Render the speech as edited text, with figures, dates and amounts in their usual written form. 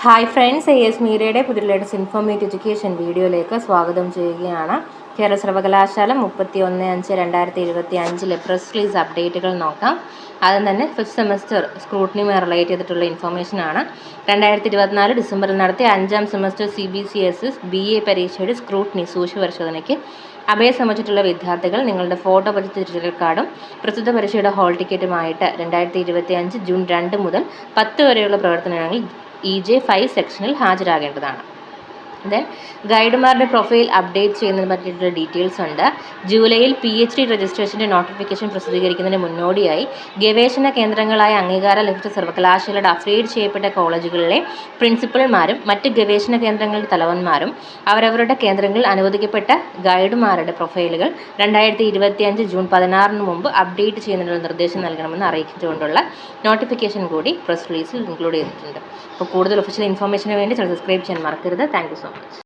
Hi friends, AS മീഡിയയുടെ പുതിയ latest informative education വീഡിയോയിലേക്ക് സ്വാഗതം ചെയ്യുകയാണ്. കേരള സർവകലാശാല 31/5/2025 പ്രസ് റിലീസ് അപ്ഡേറ്റുകൾ നോക്കാം. ആദ്യം തന്നെ ഫസ്റ്റ് സെമസ്റ്റർ സ്ക്രൂട്ടിനിയുമായി റിലേറ്റ് ചെയ്തിട്ടുള്ള ഇൻഫോർമേഷനാണ്. 2024 ഡിസംബറിൽ നടത്തിയ 5ാം സെമസ്റ്റർ CBCSS BA പരീക്ഷയുടെ സ്ക്രൂട്ടിനി സൂക്ഷ്മ പരിശോധനയ്ക്ക് അപേക്ഷ സമർപ്പിച്ചിട്ടുള്ള വിദ്യാർത്ഥികൾ നിങ്ങളുടെ ഫോട്ടോ പതിച്ച തിരിച്ചറിയൽ കാർഡും പ്രസ്തുത പരീക്ഷയുടെ ഹോൾ ടിക്കറ്റുമായിട്ട് 2025 ജൂൺ 2 മുതൽ 10 വരെയുള്ള പ്രവർത്തനങ്ങളിൽ EJ5 സെക്ഷനിൽ ഹാജരാകേണ്ടതാണ്. ദെൻ ഗൈഡുമാരുടെ പ്രൊഫൈൽ അപ്ഡേറ്റ് ചെയ്യുന്നതിനെ പറ്റിയിട്ടുള്ള ഡീറ്റെയിൽസ് ഉണ്ട്. ജൂലൈയിൽ PhD രജിസ്ട്രേഷൻ്റെ നോട്ടിഫിക്കേഷൻ പ്രസിദ്ധീകരിക്കുന്നതിന് മുന്നോടിയായി ഗവേഷണ കേന്ദ്രങ്ങളായ അംഗീകാരം ലഭിച്ച സർവകലാശാലയുടെ അഫിലിയേറ്റ് ചെയ്യപ്പെട്ട കോളേജുകളിലെ പ്രിൻസിപ്പൽമാരും മറ്റ് ഗവേഷണ കേന്ദ്രങ്ങളുടെ തലവന്മാരും അവരവരുടെ കേന്ദ്രങ്ങളിൽ അനുവദിക്കപ്പെട്ട ഗൈഡുമാരുടെ പ്രൊഫൈലുകൾ 2025 ജൂൺ 16 മുമ്പ് അപ്ഡേറ്റ് ചെയ്യുന്നതിനുള്ള നിർദ്ദേശം നൽകണമെന്ന് അറിയിച്ചുകൊണ്ടുള്ള നോട്ടിഫിക്കേഷൻ കൂടി പ്രസ് റിലീസിൽ ഇൻക്ലൂഡ് ചെയ്തിട്ടുണ്ട്. അപ്പോൾ കൂടുതൽ ഒഫീഷ്യൽ ഇൻഫോർമേഷന് വേണ്ടി സബ്സ്ക്രൈബ് ചെയ്യാൻ മറക്കരുത്. Thank you so much.